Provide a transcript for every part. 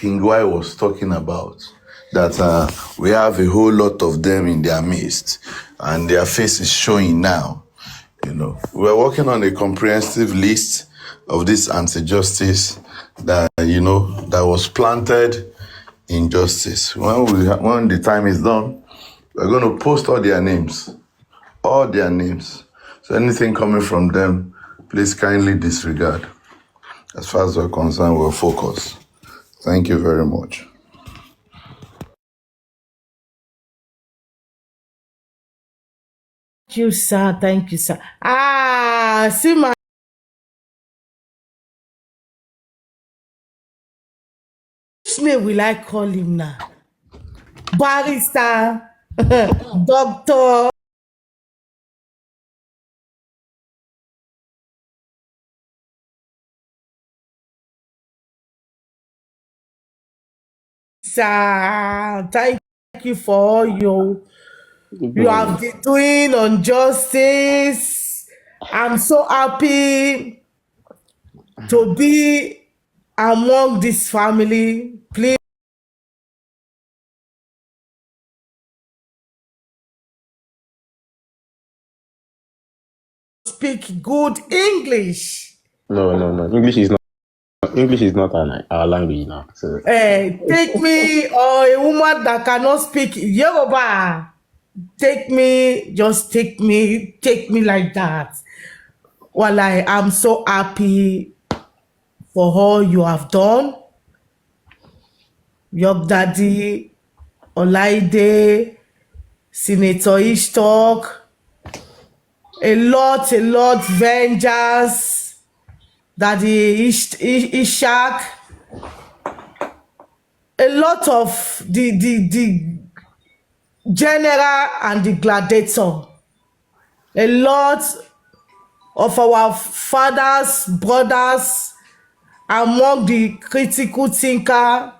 King Y was talking about, that we have a whole lot of them in their midst, and their face is showing now. We're working on a comprehensive list of this anti-justice that that was planted in justice. When the time is done, we're going to post all their names. So anything coming from them, please kindly disregard. As far as we're concerned, we're focused. Thank you very much. Thank you, sir. Thank you, sir. See my which name will I call him now? Barrister, doctor. Sir, thank you for all you have been doing on justice. I'm so happy to be among this family. Please speak good English. No. English is not our language now. So. Take me or a woman that cannot speak Yoruba. Take me like that. Well, I am so happy for all you have done. Your daddy, Olaide, Senator Ishtok, a lot, vengeance, Daddy Ishak, a lot of the general and the gladiator, a lot of our fathers, brothers, among the critical thinker.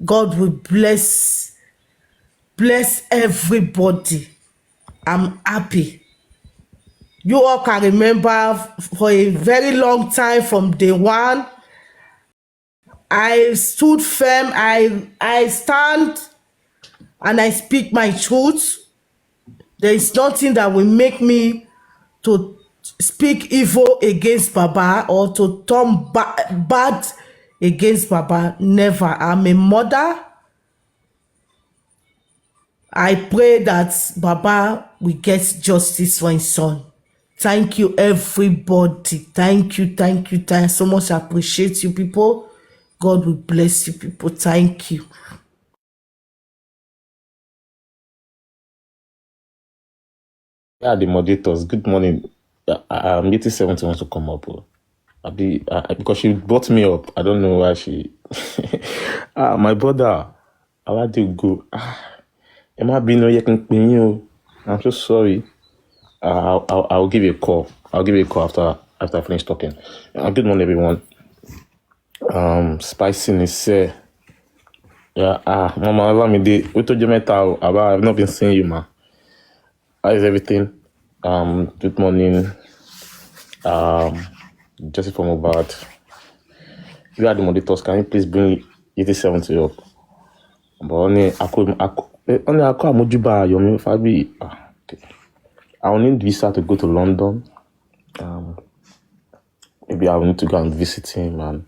God will bless everybody. I'm happy. You all can remember for a very long time from day one, I stood firm. I stand and I speak my truth. There is nothing that will make me to speak evil against Baba or to turn bad against Baba. Never. I'm a mother. I pray that Baba will get justice for his son. Thank you, everybody. Thank you so much. I appreciate you people. God will bless you people. Thank you. Yeah, the moderators, good morning. I'm 87 wants to come up. Because she brought me up. I don't know why she... my brother, I like to go. I'm so sorry. I'll give you a call. I'll give you a call after I finish talking. Good morning, everyone. Spiciness. Mama, I've not been seeing you, ma. How is everything? Good morning. Just from Mohbad. You are the moderators. Can you please bring 8070 up? But only Mojuba Yomi Fabi. Okay. I will need visa to go to London. Maybe I will need to go and visit him and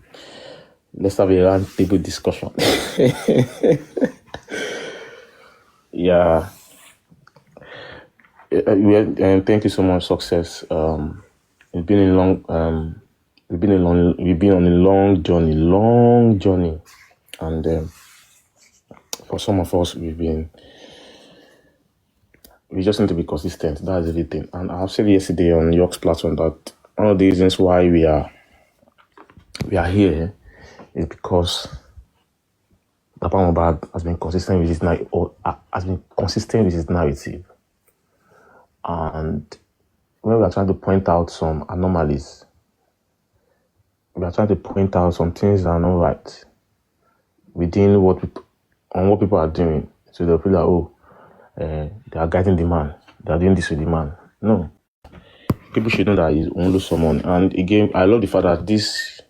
let's have a round table discussion. Yeah. Thank you so much. Success. We've been on a long journey, and for some of us, we just need to be consistent. That's everything. And I've said yesterday on York's platform that one of the reasons why we are here is because Papa Mohbad has been consistent with his narrative, and when we are trying to point out some anomalies, we are trying to point out some things that are not right within what people are doing. So they'll feel like, they are guiding the man. They are doing this with the man. No. People should know that he's only someone. And again, I love the fact that this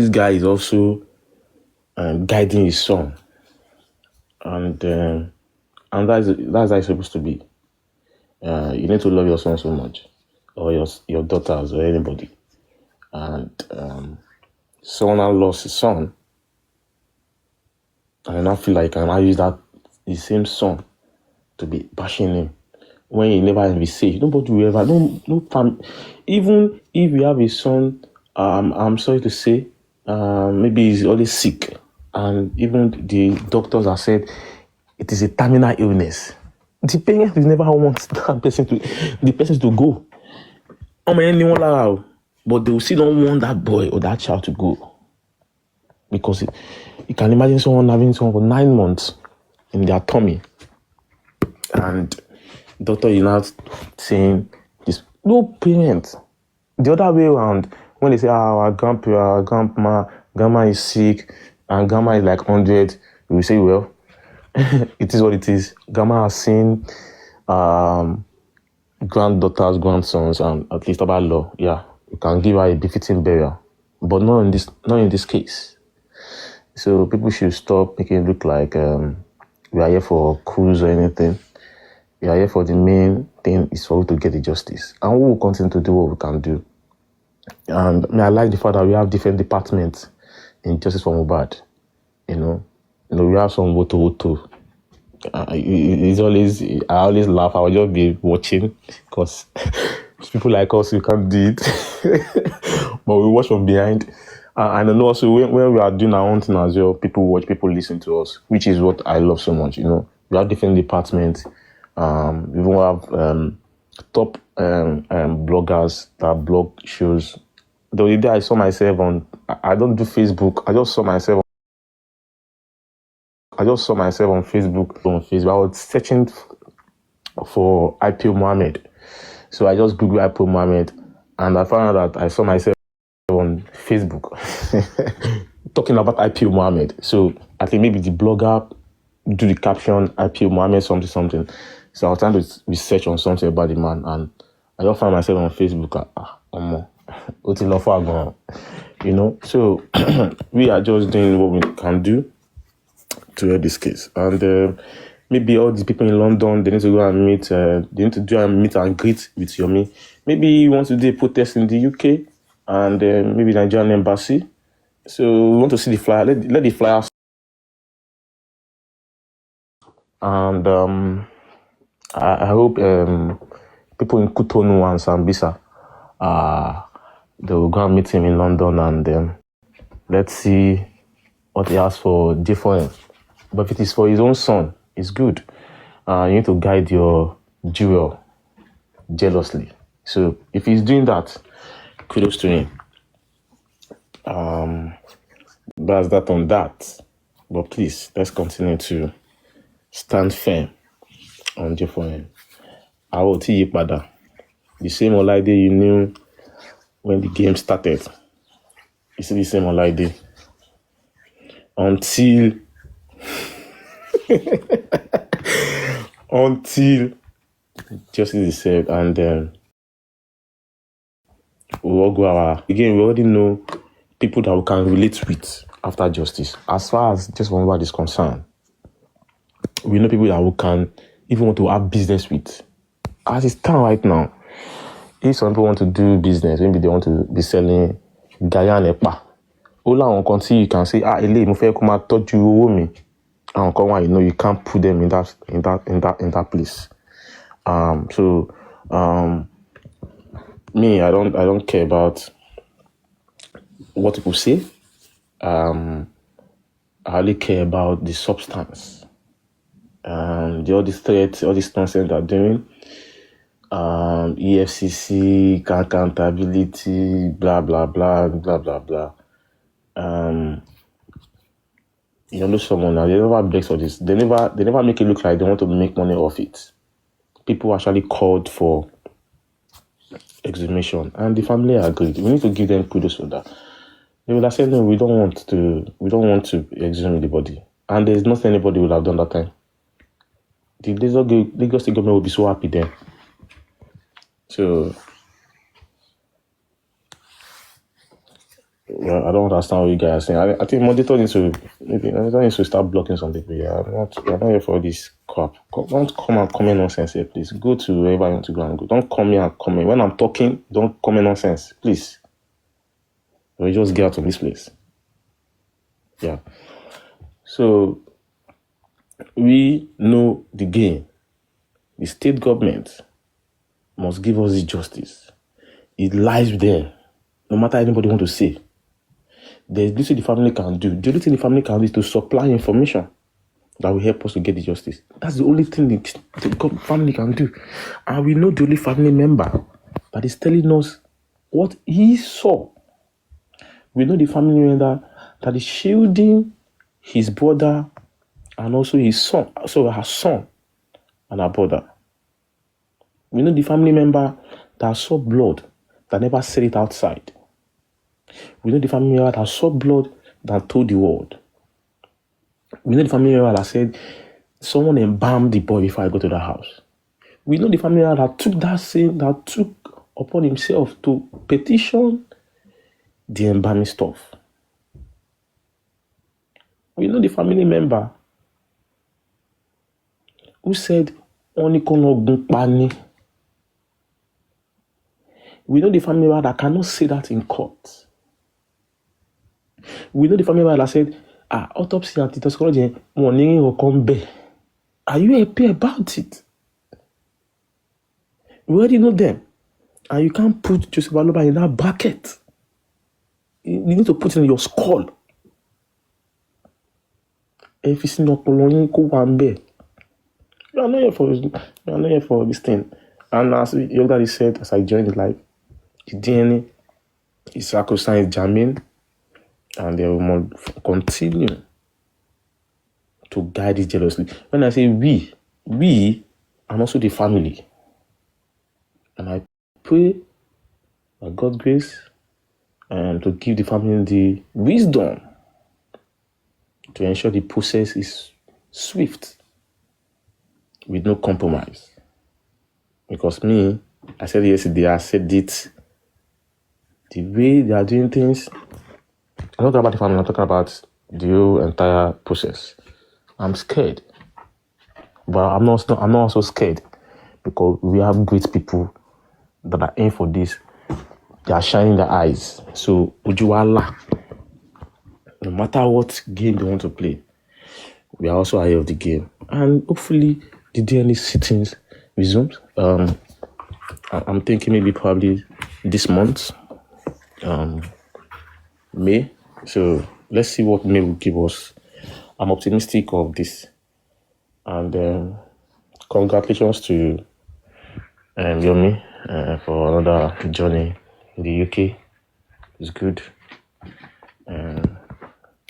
guy is also guiding his son, and that's how it's supposed to be. You need to love your son so much, or your daughters, or anybody. And someone now lost his son, and I now feel like I use that the same son to be bashing him when he never be safe. Nobody will ever, no family. Even if you have a son, I'm sorry to say, maybe he's always sick, and even the doctors have said it is a terminal illness. The parents will never want that person to go. But they will still don't want that boy or that child to go, because you can imagine someone having someone for 9 months in their tummy, and doctor is not saying this. No parent. The other way around, when they say, our grandma is sick, and grandma is like 100, we will say, well, it is what it is. Grandma has seen granddaughters, grandsons, and at least about law, yeah, you can give her a befitting burial, but not in this case. So people should stop making it look like we are here for coups or anything. We are here for the main thing is for you to get the justice, and we will continue to do what we can do. And I like the fact that we have different departments in justice for Mohbad. We have some woto. I always laugh. I will just be watching, because people like us, we can't do it, but we watch from behind. And I know also when we are doing our own thing as well, people watch, people listen to us, which is what I love so much. We have different departments. We even have top bloggers that blog shows. The other day I saw myself on, I don't do Facebook. I just saw myself on Facebook. I was searching for IPO Mohammed. So I just Googled IPO Mohammed, and I found out that I saw myself on Facebook talking about IPO Mohammed. So I think maybe the blogger do the caption IPO Mohammed something. So I was trying to research on something about the man, and I just found myself on Facebook. So we are just doing what we can do to help this case. And maybe all the people in London, they need to go and meet, they need to do a meet and greet with Yomi. Maybe you want to do a protest in the UK, and maybe Nigerian embassy. So we want to see the flyer. Let the flyer. And I hope people in Cotonou and Sambisa, they will go and meet him in London, and let's see what he has for different. But if it is for his own son, it's good. You need to guide your jewel jealously. So if he's doing that, kudos to him. That's that on that. But please, let's continue to stand firm on different. I will tell you, Pada. The same Olaide you knew when the game started. You see the same Olaide. Until justice is served, and we all go our again. We already know people that we can relate with after justice. As far as just Mohbad is concerned, we know people that we can even want to have business with. As it stands right now, if some people want to do business, maybe they want to be selling Gaya and Epa. All on continue, you can say, ele mo fẹ́ kó máa tọ́jú owó mi. And come on, you can't put them in that place. Me, I don't care about what people say. I only care about the substance. All these threats, all this nonsense they're doing. EFCC, accountability, blah blah blah, blah blah blah. Someone now, they never breaks for this. They never make it look like they want to make money off it. People actually called for exhumation, and the family agreed. We need to give them kudos for that. They would have said, no, we don't want to exhume the body, and there's nothing anybody would have done that time. The Lagos State government would be so happy then. So Well, I don't understand what you guys are saying. I think Monitor needs to start blocking some people. Yeah, I'm not here for this crap. Don't come and comment nonsense here, please. Go to wherever you want to go and go. Don't come here and comment. When I'm talking, don't comment nonsense, please. We'll just get out of this place. Yeah. So, we know the game. The state government must give us the justice. It lies there. No matter anybody want to say. There's little the family can do. The only thing the family can do is to supply information that will help us to get the justice. That's the only thing the family can do. And we know the only family member that is telling us what he saw. We know the family member that is shielding his brother and also his son, so her son and her brother. We know the family member that saw blood that never said it outside. We know the family member that saw blood that told the world. We know the family member that said, someone embalmed the boy before I go to the house. We know the family member that took that sin, that took upon himself to petition the embalming stuff. We know the family member who said, Oni. We know the family member that cannot say that in court. We know the family member that said, autopsy and toxicology, will come back. Are you happy about it? We already know them. And you can't put Joseph Aloba in that bucket. You need to put it in your skull. If it's not Polonia, go one bed. You are not here for this thing. And as your daddy said, as I joined the life, the DNA is sacrosanct jamming, and they will continue to guide it jealously. When I say we, and also the family. And I pray by God's grace to give the family the wisdom to ensure the process is swift with no compromise. Because me, I said yesterday, I said it, the way they are doing things, I'm not talking about the family, I'm talking about the whole entire process. I'm scared. But I'm not also scared because we have great people that are in for this. They are shining their eyes. So, Ujuwala, no matter what game they want to play, we are also ahead of the game. And hopefully, the DNA sittings resumes. I'm thinking maybe probably this month, May. So, let's see what May will give us. I'm optimistic of this. And congratulations to Yomi for another journey in the UK. It's good.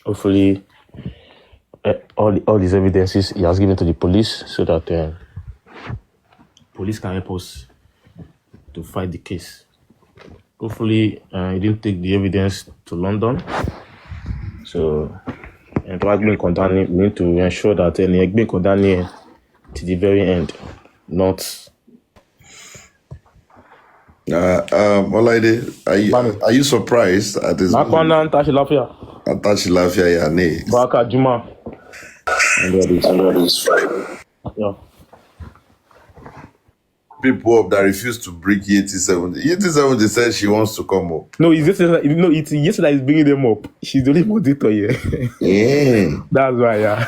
Hopefully, all these evidences he has given to the police so that police can help us to fight the case. Hopefully, he didn't take the evidence to London. So, we need to ensure that any to the very end, not. Olaide, are you surprised at this? Atashi Lafia Yane. Baka Juma. Yeah. People up that refuse to bring 87. 87 said she wants to come up. No, it's yesterday he's bringing them up. She's the only moderator here. Yeah. That's why, yeah.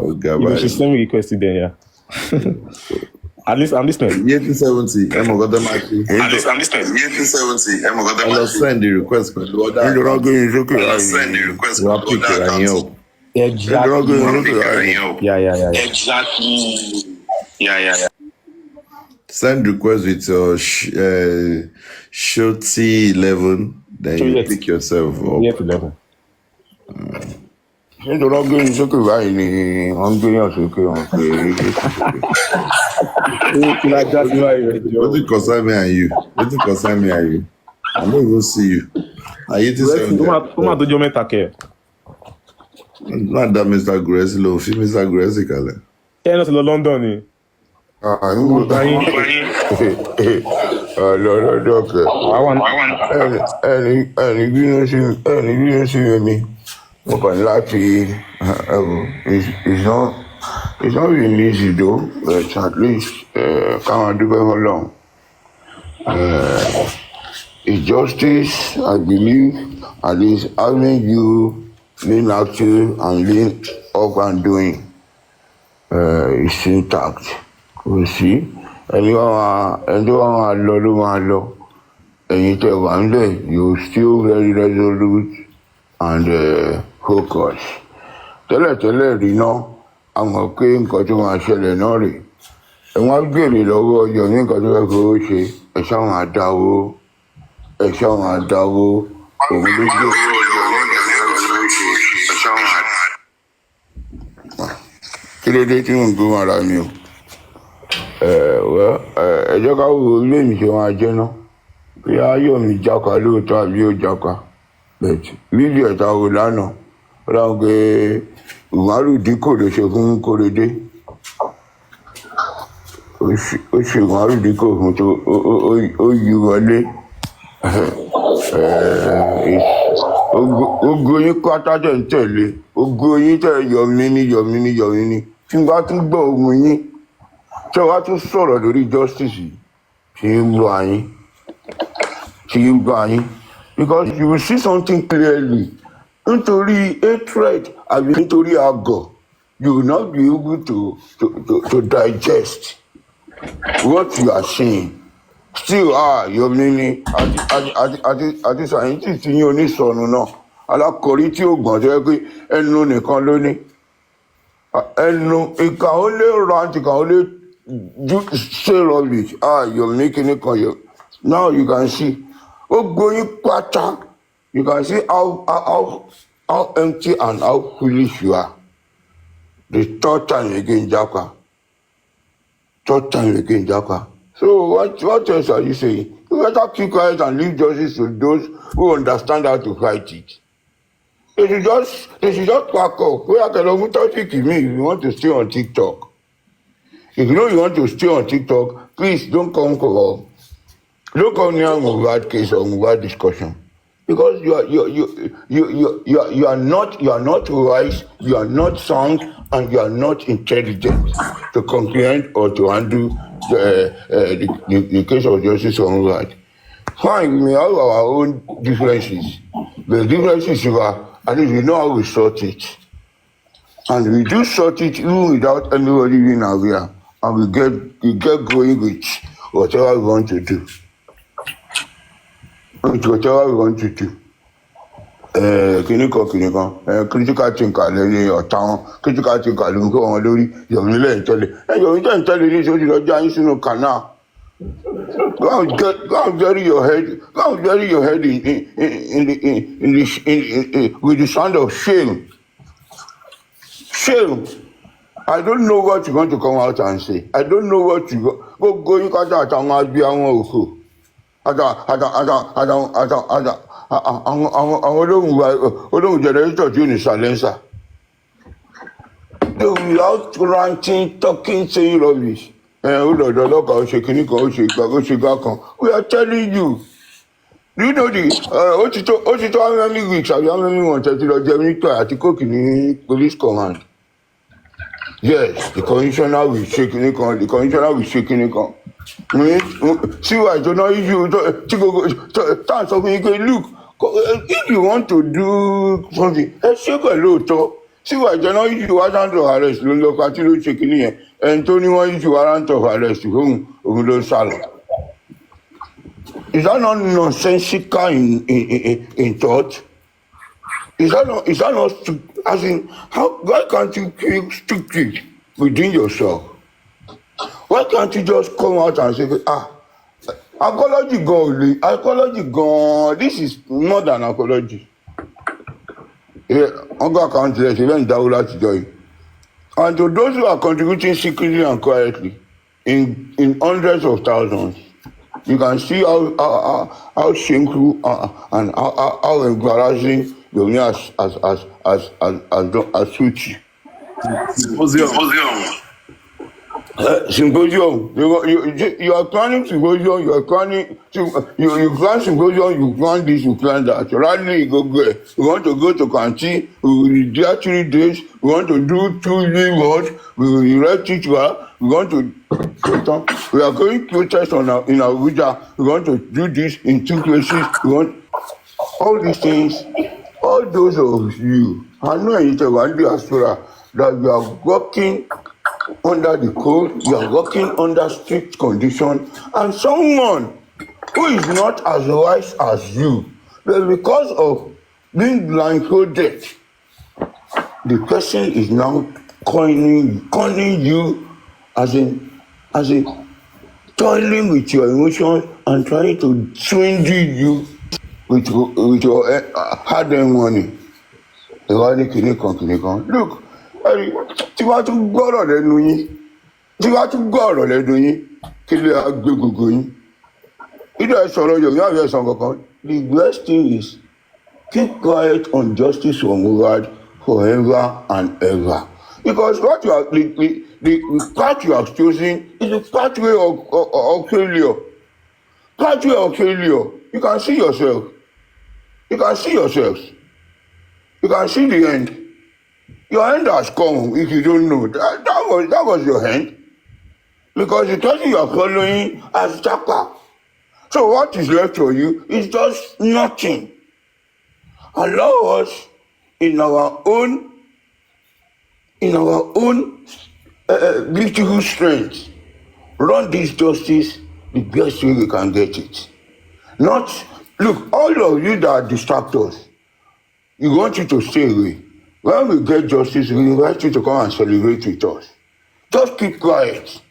Oh, God, she sent me a request then, yeah. At least I'm listening. 8070, I'm listening. 8070, I'll send the request. Send the request. Exactly. Yeah. Exactly. Yeah. Send request with your Shoti 11, then you pick yourself up. Yeah, 11. I'm What did concern me and you? I don't even see you. I hate this. Not that Mr. Gracie, Mr. Gracie, Kale. London. lọ́dọ̀kẹ́ I want. ẹni bínú sí mi mo kàn ní láti it's not been easy though, but at least káwọn dúpẹ́ fọlọ́run. It's justice, I believe, at least having you being active and being up and doing is intact. Kò sí ẹni tó wá máa lọ ló máa lọ. Ẹ̀yin tẹ́ wà nílẹ̀, you still very resolute and focused. Tẹ́lẹ̀tẹ́lẹ̀ rí náà a mọ̀ pé nǹkan tó máa ṣẹlẹ̀ náà rè. Ẹ̀wọ̀n á gbèrè lọ́wọ́ ọjọ́ ní nǹkan tó fẹ́ fowó ṣe ẹ̀ṣá wọn àdáwó òun ló gbé. Kí ló dé tí mò ń gbé wọn ara mi o? Ẹ jẹ́ ká wo ilé mi ṣe máa jẹ́ náà. Bí ayọ̀ mi jáka lóòótọ́ àbí ó jáka. Fídíò ẹ̀ta wo lánàá ó dáhùn pé Umaru dínkù ló ṣe fún Kóredé. Ó ṣe Umaru dínkù fún tó ó yí wọlé. Ogo yín pátá tẹ̀ ń tẹ̀lé, ogo yín tẹ̀ yọ̀mí ní. Tí n bá tún gbọ́ ohun yín, tí wọ́n bá tún sọ̀rọ̀ lórí justice yìí, tí ń gbọ́ yín. Because you will see something clearly. Nítorí hatred àbí nítorí àgọ̀, you will not be able to digest what you are saying. Still Yomi ni àti scientist yín onísọnù náà alákọ̀rí tí ó gbọ̀n tó yẹ pé ẹnu nìkan ló ní. Ẹnu ìkà ó lè rant, ìkà ó lè say rubbish. Yomi kìíní kan yọ. Now you can see ó gbóyún pátá. You can see how empty and how foolish you are. The third time again, Jaka. So what else are you saying? You better keep quiet and leave justice to those who understand how to fight it. They should just pack up. We are going to if you want to stay on TikTok. If you know you want to stay on TikTok, please don't come near Mohbad case or Mohbad discussion. Because you are not wise, you are not sound, and you are not intelligent to comprehend or to handle the case of justice on Mohbad. Fine, we may have our own differences. The differences are, at least we know how we sort it. And we do sort it even without anybody being aware. And we get going with whatever we want to do. Critical thinker lẹ́yìn ọ̀tá wọn, critical thinker ló ń kó wọn lórí Yomi lẹ́yìn tẹ́lẹ̀. Yomi tẹ́lẹ̀ ní ìṣòro ìlọ́jà yín sínú canal. Go and bury your head with the sound of shame. Shame. I don't know what you're going to come out and say. I don't know what you go you got that and I'll be àwọn òkú. Àwọn olóhùn generator tí ò ní silencer. They will out ranting, talking, saying rubbish. Ó lọ́dọ̀ ọlọ́kà ó ṣe kinní kan, ó ṣe ìgbà kan. We are telling you. Do you know ó ti tó how many weeks àbí how many months ẹ ti lọ jẹ nípa àti kóòkì ní police command? Yes, the commissioner will ṣe kinní kan. See why tó náà issue tí gbogbo tá à ń sọ fún yín pé look, if you want to do something, ẹ ṣe pẹ̀lú òótọ́. See why tó náà issue warrant of arrest ló ń lọ pàtí ló ṣe kinní yẹn. Ẹni tó ní wọ́n issue warrant of arrest òun ló ń sálọ. Is that not nonsensical in thought? Is that not as in why can't you feel stupid within yourself? Why can't you just come out and say, apology gone, this is more than apology. On go account there, even Daula to join. And to those who are contributing secretly and quietly in hundreds of thousands, you can see how shameful and how embarrassing Yomi as Suchi. Symposium. You are planning symposium. You are planning. You plan symposium. You plan this. You plan that. Rally, you go there. We want to go to canteen. We will be there 3 days. We want to do 2 words. We will erect it well. We want to. We are going protest in Abuja. We want to do this in 2 places. We want all these things. All those of you, I know in diaspora that you are working under the code, you are working under strict conditions, and someone who is not as wise as you, but because of being blindfolded, the person is now calling you as a toiling with your emotions and trying to swindle you with your hard-earned money. Ìwádìí kìnìkan. Look, tí wàá tún gbọ́rọ̀ lẹ́nu yín, kí lè gbé gbogbo yín. Ìdá ìsọ̀rọ̀ Yorùbá àbí ẹ̀sán kankan. The best thing is keep quiet on justice for Mohbad forever and ever. Because what you are, the path you have chosen is a pathway of failure. Pathway of failure. You can see yourself. You can see yourselves. You can see the end. Your end has come if you don't know. That was your end. Because the person you are following has Chaka. So what is left for you is just nothing. Allow us in our own beautiful strength, run this justice the best way we can get it. Not, look, all of you that are distractors, we want you to stay away. When we get justice, we invite you to come and celebrate with us. Just keep quiet.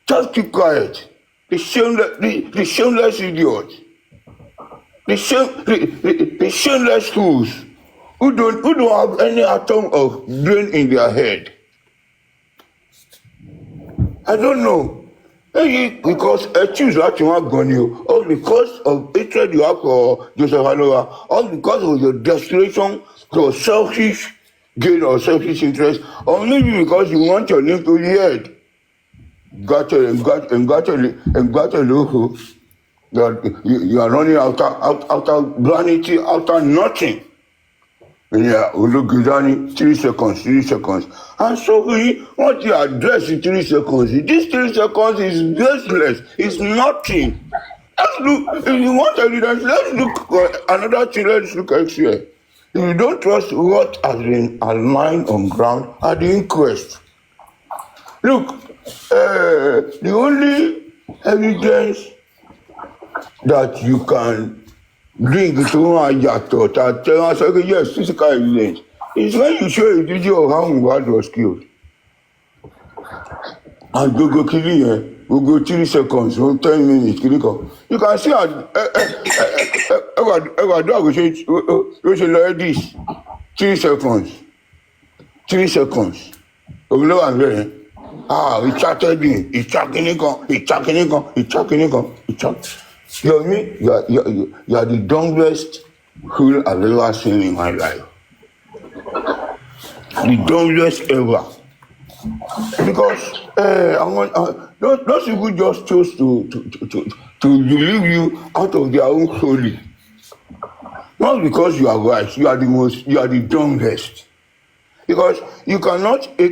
Just keep quiet. The shameless idiots. The shameless fools who don't have any atom of brain in their head. I don't know. Maybe because choose láti wá gan ni o, or because of hatred you have for Joseph Aloha, or because of your desperation for selfish gain or selfish interest, or maybe because you want your name to be heard. You are running after vanity, after nothing. Yeah, Olugidani, 3 seconds. And so what you address in 3 seconds, this 3 seconds is baseless, it's nothing. Let's look, if you want evidence, let's look another thing, let's look elsewhere. If you don't trust what has been aligned on ground at the inquest, look, the only evidence that you can bring to that yes, physical evidence is when you show a video of how Mohbad was killed. And go killing here, we go 3 seconds, 10 minutes, you can see dog will say like this, 3 seconds. 3 seconds. He chatted in, he chatting. You know me? You are the dumbest fool I've ever seen in my life. The dumbest ever. Because those people just chose to believe you out of their own folly. Not because you are right, you are the dumbest. Because you cannot a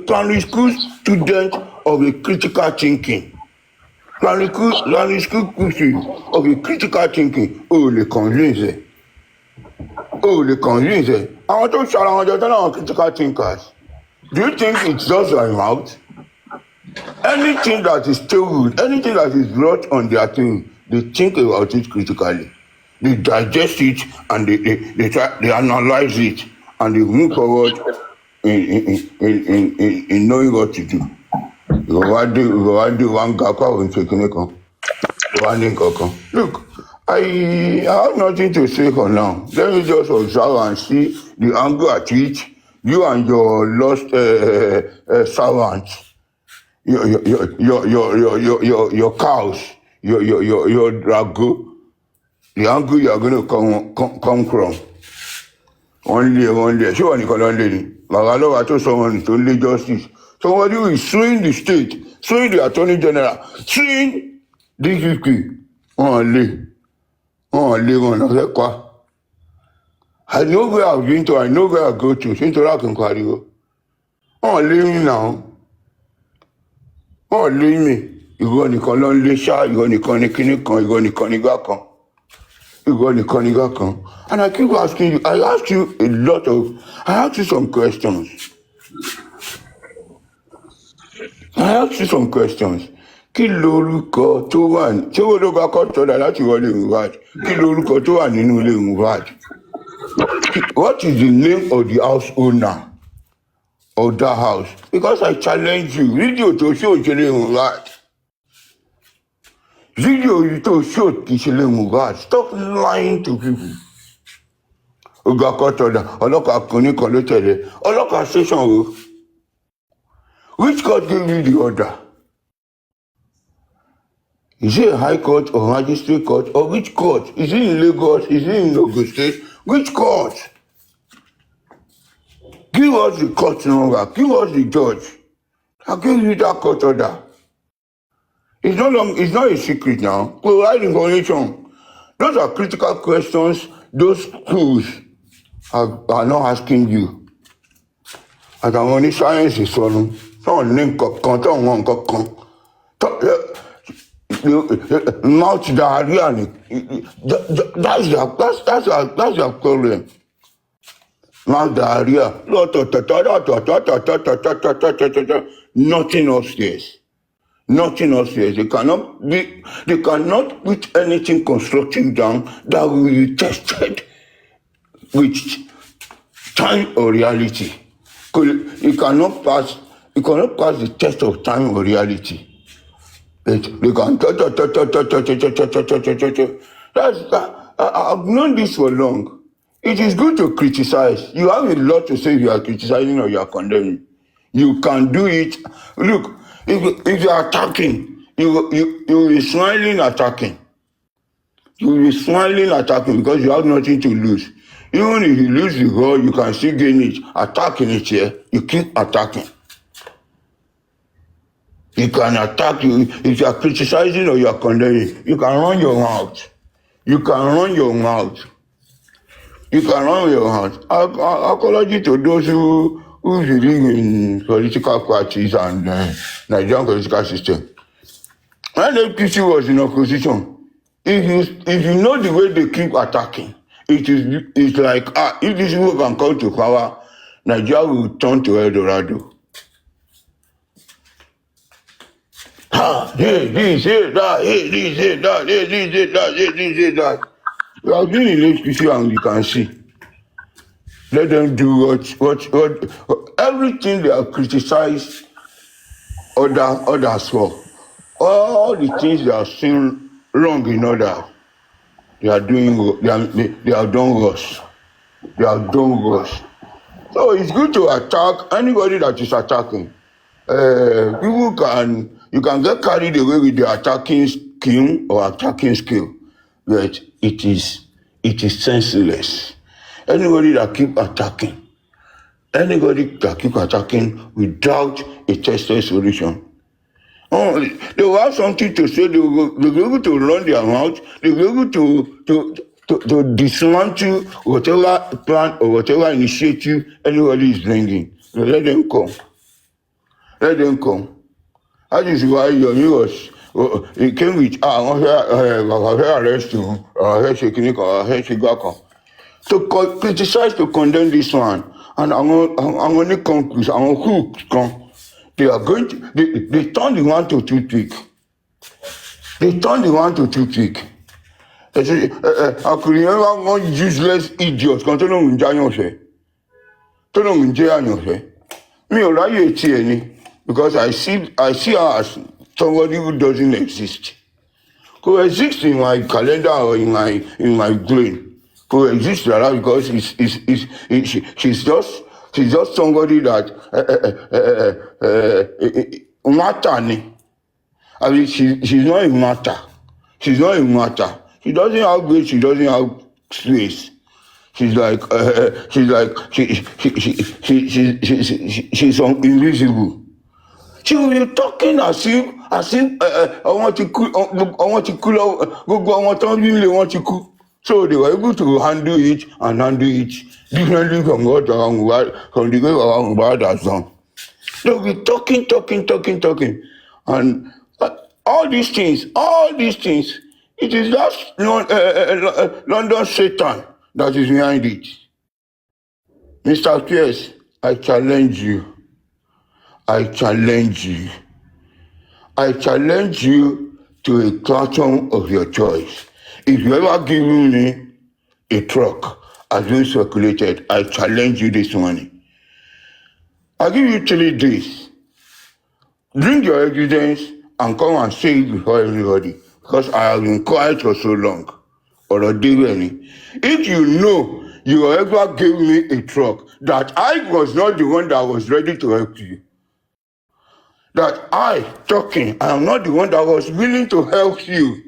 primary school student of a critical thinking. Primary school of a critical thinking. Le convince. I want to challenge our critical thinkers. Do you think it's just their mouth? Anything that is tabled, anything that is brought on their thing, they think about it critically. They digest it and they analyze it and they move forward in knowing what to do. Look, I have nothing to say for now. Let me just observe and see the angle at which you and your lost servants, your cows, your drago, the angle you are going to come from. Only. Ṣé wọ́n nìkan ló ń lé ni? Bàbá lọ́wọ́ tó sọ wọn tó ń lé justice. Somebody who is suing the state, suing the attorney general, suing DGP. Wọ́n lé wọn náà fẹ́ pa. I know where I've been to, I know where I go to. Ṣé nítorí àkínkù ariwo? Wọ́n lé mi náà. Wọ́n lé mi. Ìwọ nìkan ló ń lé ṣá, ìwọ nìkan ní kíní kan, ìwọ nìkan nígbà kan. And I keep asking you, I ask you some questions. Kí lorúkọ tó wà ní, ṣé wo ló bá kọ́ tọ́da láti wọlé Mohbad? Kí lorúkọ tó wà nínú ilé Mohbad? What is the name of the house owner of that house? Because I challenge you, video tó ṣe òṣèlè Mohbad. Video yìí tó ṣe òṣèlè Mohbad. Stop lying to people. Oga Kotoda, ọlọ́pàá kan ní kan ló tẹ̀lé. Ọlọ́pàá station wo? Which court gave you the order? Is it a high court or magistrate court or which court? Is it in Lagos? Is it in Ogun State? Which court? Give us the court number. Give us the judge. I gave you that court order. It's not a secret now. Provide information. Those are critical questions. Those schools are not asking you. Àtàwọn oní sáyẹ́nsì sọnù. Tọ́wọ̀n ní nǹkan tọ́wọ̀n nǹkan. Mouth diarrhea ni. That's their problem. Mouth diarrhea. Nothing upstairs. They cannot put anything constructive down that will be tested with time or reality. You cannot pass the test of time or reality. They can I've known this for long. It is good to criticize. You have a lot to say if you are criticizing or you are condemning. You can do it. Look, if you are attacking, you will be smiling attacking. You will be smiling attacking because you have nothing to lose. Even if you lose the war, you can still gain it. Attacking it here, you keep attacking. You can attack you if you are criticizing or you are condemning. You can run your mouth. Apology to those who believe in political parties and Nigerian political system. When APC was in opposition, if you know the way they keep attacking, it's like if these people can come to power, Nigeria will turn to El Dorado. This, that. We are doing in HPC and you can see. Let them do what everything they have criticized others for. All the things they have seen wrong in others, they have done worse. So it's good to attack anybody that is attacking. You can get carried away with the attacking scheme or attacking skill, but it is senseless. Anybody that keep attacking without a tested solution. They will have something to say. They will be able to run their mouth. They will be able to dismantle whatever plan or whatever initiative anybody is bringing. So let them come. That is why Yomi he came with arrest to criticize, to condemn this one. And I'm going to conclude. They are going to they turn the one to toothpick. I could remember one useless idiot kan tó lóun jáyàn fẹ́. Mi ò ráyè tiẹ̀ ni because I see her as somebody who doesn't exist. Coexist in my calendar or in my brain. Coexist rather because she's just somebody that matter ni. I mean, she's not a matter. She doesn't have weight. She doesn't have space. she's like she's invisible. She will be talking as if I want to cool, I want to cool out, go I want to really want to cool. So they were able to handle it differently from what from the way Mohbad has done. They'll be talking, and all these things, it is just London Satan that is behind it. Mr. Pierce, I challenge you. I challenge you to a platform of your choice. If you ever give me a truck as being circulated, I challenge you this morning. I'll give you 3 days. Bring your evidence and come and say it before everybody, because I have been quiet for so long. If you know you ever gave me a truck that I was not the one that was ready to help you, that I am not the one that was willing to help you.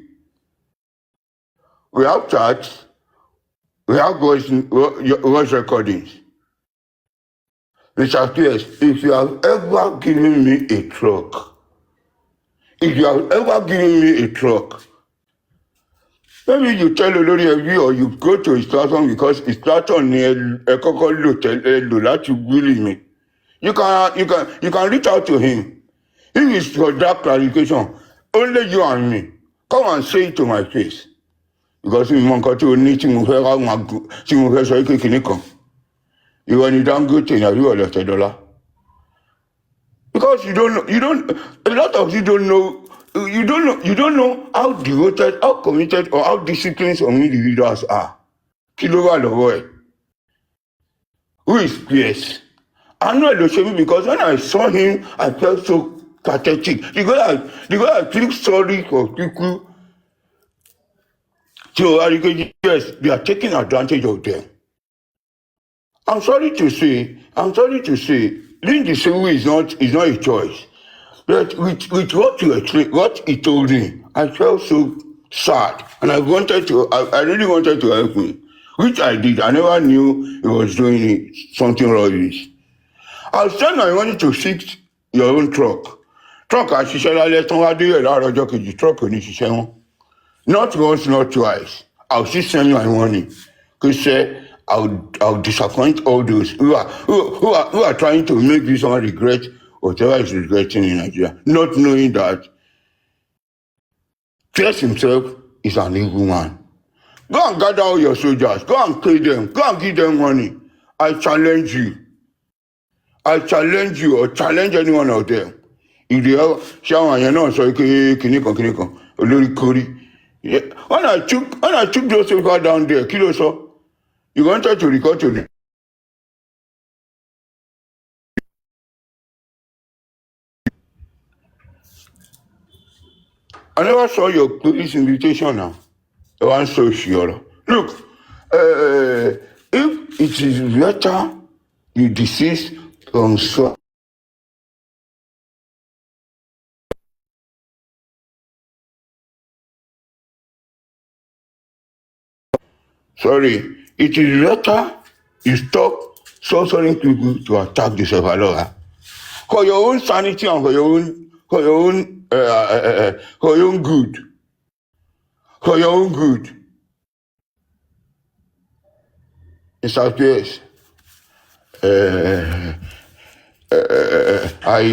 We have chats, we have voice recordings. Mr. Pierce, if you have ever given me a truck, maybe you tell Olori Ebi or you go to his platform because his platform ni ẹ kọ́kọ́ lò láti bully me. You can reach out to him. If it's for that clarification, only you and me. Come and say it to my face. Because if you want to need to move around, to move around, so you can you are damn good thing. Have you left $1? Because you don't know. A lot of you don't know. You don't know how devoted, how committed, or how disciplined some individuals are. Kilo the boy. Who is Pierce? I know Eloshemi because when I saw him, I felt so pathetic. The guy I feel sorry for people. So yes, they are taking advantage of them. I'm sorry to say, doing the same way is not a choice. But with what he told me, I felt so sad, and I really wanted to help him, which I did. I never knew he was doing something rubbish. I was telling I wanted to fix your own truck. Truck àṣìṣe lálẹ́ tán wá dé ẹ̀ láàárọ̀ ọjọ́ kejì, truck ò ní ṣiṣẹ́ wọn. Not once, not twice. I'll still send my money. Because I'll disappoint all those who are trying to make this one regret whatever is regretting in Nigeria, not knowing that Pierce himself is an evil man. Go and gather all your soldiers. Go and pay them. Go and give them money. I challenge you or challenge any one of them. If they have shower and you're not so kinikan, Olori Kori. Yeah. When I took those people down there, Kilo so you wanted to record to them. I never saw your police invitation now. I want so sure. Look, if it is better you desist from so. Sorry, it is better you stop sponsoring people to attack the Sevaloa. For your own sanity and for your own good. For your own good. Mr. Pierce, I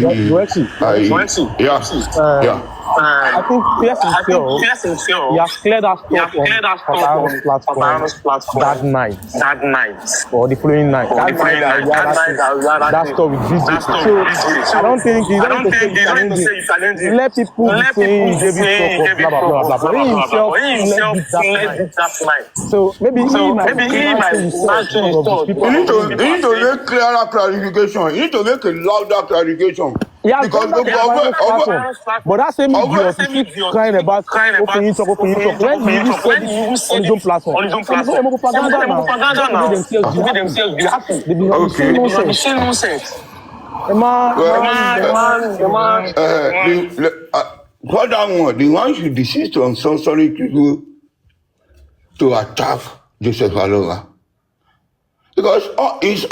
think Pierce himself, he has cleared that stuff on Paparo's platform that night or the following night. That stuff with business. So I don't think he's going to say challenging. Let people be saying David talk of blah blah blah blah. But he himself led it that night. So maybe he might answer himself. You need to make clearer clarification. You need to make a louder clarification. Yeah, because but that same idiot is still crying about opening talk. When he even said it on his own platform. Propaganda now. They be saying nonsense. For that one, the ones you desist on censoring people to attack Joseph Aloha. because his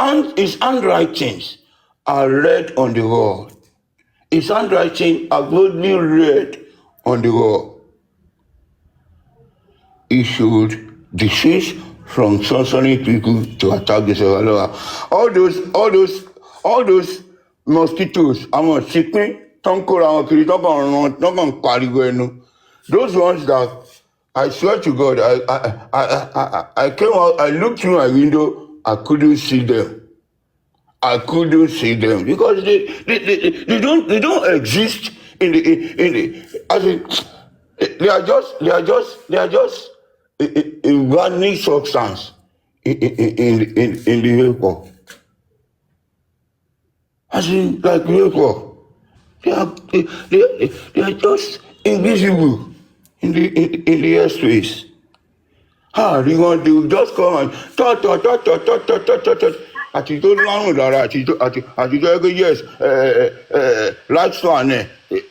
handwritings are read on the wall. His handwriting are boldly read on the wall. He should desist from sponsoring people to attack the survivor. All those mosquitoes, àwọn chicken, tó ń kóra wọn kiri, tó kàn ń pariwo ẹnu. Those ones that I swear to God, I came out, I looked through my window, I couldn't see them. I couldn't see them because they don't exist in the as in they are just a vanished substance in the vapor. As in like vapor. They are just invisible in the airspace. They will just come and touch. Àti tó lọ́rùn lára àti tó ẹgbẹ́ yes lifespan the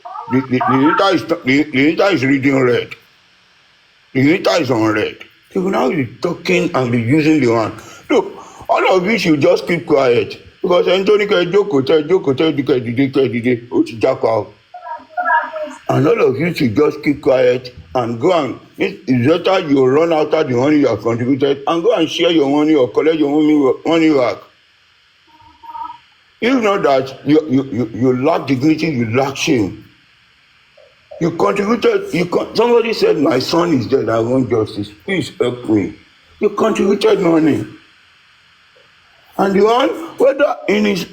meter is reading red. The meter is on red. You will now be talking and be using the one. Look, all of you should just keep quiet because ẹni tó ní kẹ́ jókòó tẹ́ dìde ó ti jápa o. And all of you should just keep quiet and go and it's better you run after the money you have contributed and go and share your money or collect your money back. If not that, you lack dignity, you lack shame. You contributed, somebody said, my son is dead, I want justice. Please help me. You contributed money. And the one, whether in his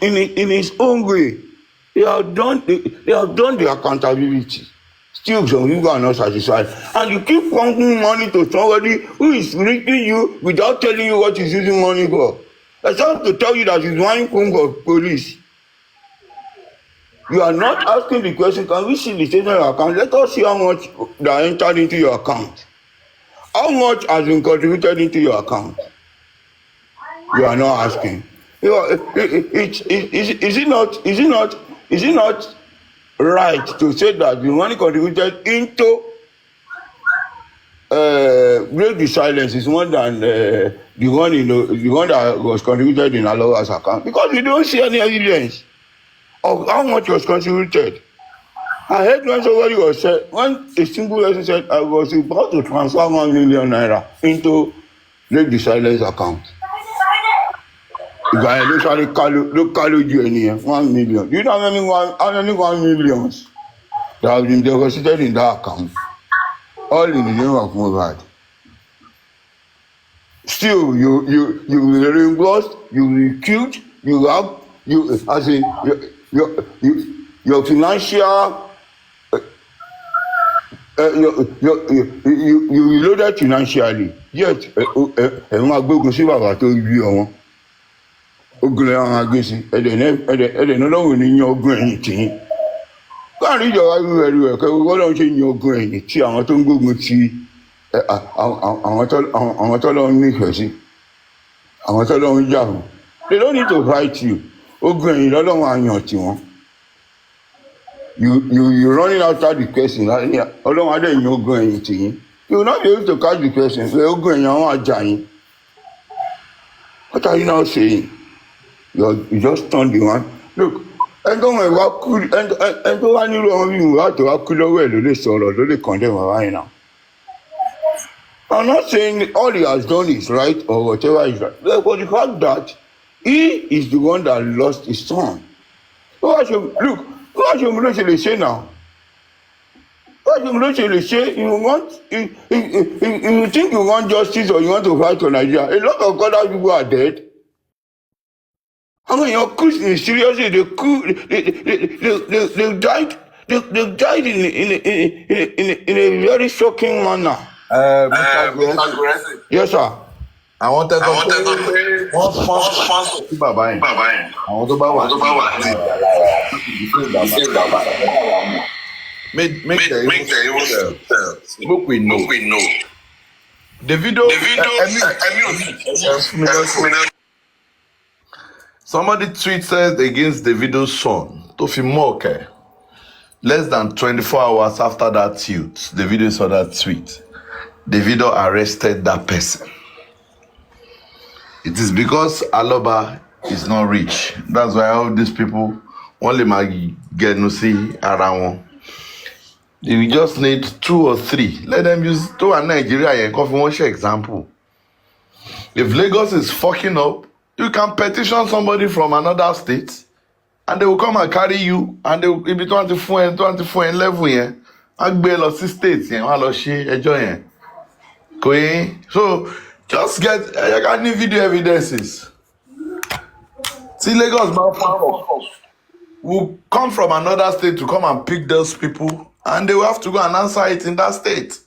own way, they have done the accountability. Still, some people are not satisfied. And you keep pumping money to somebody who is reaching you without telling you what he's using money for. I have to tell you that he's buying phone for police. You are not asking the question, can we see the statement of your account? Let us see how much that entered into your account. How much has been contributed into your account? You are not asking. Is it not right to say that the money contributed into break the silence is more than the one that was contributed in Aloha's account? Because we don't see any evidence of how much was contributed. I heard when somebody was said, when a single person said, I was about to transfer 1 million naira into break the silence account. The guy literally called you in 1 million. Do you know how many 1 millions that have been deposited in that account? All in the name of Mohbad. Still, you will reimbursed, you will killed, your financial, you loaded financially. Yet, máa gbógun sí bàbá tó bí ọmọ. Ogun lẹ́yìn àwọn agbésí. Ẹ̀dẹ̀ náà lọ́wọ́ ní yan ogun ẹ̀yìn tìyín. Káàrin ìjọba irú ẹ̀kẹ́ wọ́n lọ́wọ́ ṣe yan ogun ẹ̀yìn tí àwọn tó ń gbógun ti àwọn tó lọ́wọ́ nífẹ̀ẹ́ sí. Àwọn tó lọ́wọ́ ń jà fún. They don't need to fight you. Ogun ẹ̀yìn lọ́lọ́wọ́ àyàn tiwọn. You running after the person. Ọlọ́wọ́ adé yan ogun ẹ̀yìn tìyín. You will not be able to catch the person. Ogun ẹ̀yìn àwọn àjà yín. What are you now saying? You just turn the one. Look, ẹni tó wá nílò ọmọ bí mo wá tó wá kú lọ́wọ́ ẹ̀ ló lè sọ̀rọ̀ ló lè condemn bàbá yẹn náà. I'm not saying all he has done is right or whatever is right. But the fact that he is the one that lost his son. Look, what you lè ṣe now? What you lè ṣe? You think you want justice or you want to fight for Nigeria? A lot of other people are dead. I mean, your Christians, seriously, they died. They died in a very shocking manner. Mr. Aggressive. Yes, sir. I wanted to say one sponsor to Baba. I want to buy Make the book we know. The video. Somebody tweeted against Davido's son, Tofi Moke. Less than 24 hours after that tweet, Davido saw that tweet. Davido arrested that person. It is because Aloba is not rich. That's why all these people only might get no see around. You just need 2 or 3. Let them use to a Nigeria and coffee one share example. If Lagos is fucking up, you can petition somebody from another state and they will come and carry you and they will be 24 and 24 and level here. And be lost states and all she enjoy. So just get any video evidences. See Lagos will come from another state to come and pick those people and they will have to go and answer it in that state.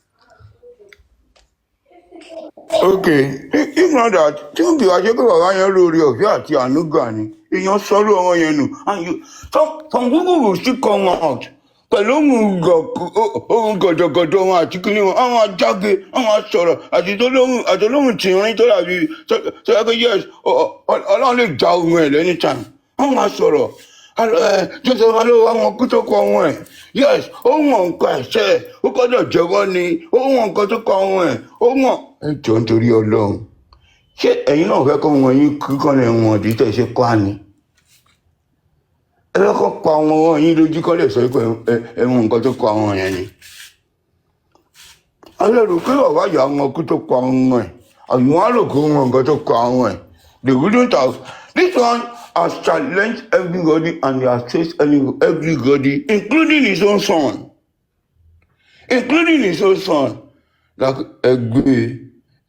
Okay, if not that, tí bí wàá ṣe pé bàbá yẹn lórí ọ̀fẹ́ àti ànúgbà ni èèyàn sọ́rọ́ ọmọ yẹn nù and you some people will still come out pẹ̀lú ohun gọ̀dọ̀gọ̀dọ̀ wọn àti kíní wọn àwọn ajáde àwọn asọ̀rọ̀ àti olóhùn tìrín tó dàbí tó yẹ pé yes ọlọ́run lè já ohun ẹ̀ lẹ́ni time àwọn asọ̀rọ̀ joseph alo àwọn kú tó kọ ohun ẹ̀ yes ó mọ̀ nǹkan ẹ̀ṣẹ̀ ó gbọ́dọ̀ jẹ́wọ́ ni ó mọ̀ nǹkan tó kọ ohun ẹ̀ ó mọ̀ ẹ jọ nítorí ọlọ́run ṣé ẹ̀yin náà fẹ́ kọ́ wọn yín kíkọ́ lẹ̀ wọ̀n ọ̀dí tẹ̀ ṣe kọ́ àní ẹ lọ́kọ́ pa àwọn wọn yín lójú kọ́ lè sọ pé ẹ̀wọ̀n nǹkan tó kọ́ àwọn yẹn ni alẹ́rù pé bàbá ìyá wọn kú tó kọ́ àwọn ẹ̀ àwọn á rò kó wọn nǹkan tó kọ́ àwọn ẹ̀ they wouldn't have this one has challenged everybody and he has faced everybody including his own son like ẹgbẹ́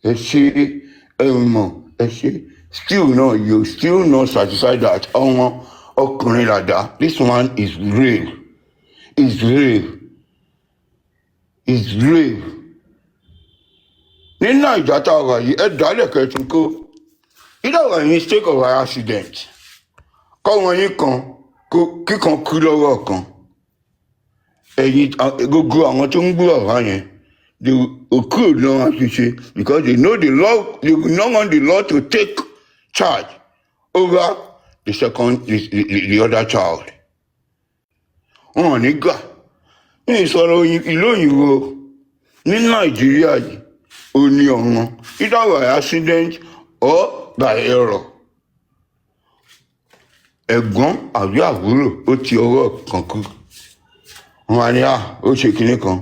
ẹ ṣe ẹ̀mọ̀ ẹ ṣe still no you still not satisfied that ọmọ ọkùnrin làdá this one is real ní Naija tá a wà yìí ẹ dálẹ̀ kẹtù kó either were mistake of an accident kọ́ wọn yín kan kíkan kú lọ́wọ́ kan ẹ̀yìn gbogbo àwọn tó ń gbọ́ ọ̀rá yẹn they could not appreciate because they know the law they do not want the law to take charge over the other child. Wọn ní gbà ní ìsọ̀rọ̀ ìlú òyìnbó ní Nàìjíríà yìí ó ní ọ̀ràn either by accident or by error. Ẹ̀gbọ́n àbí àbúrò ó ti ọwọ́ kan kú. Wọ́n á ní ó ṣe kinní kan.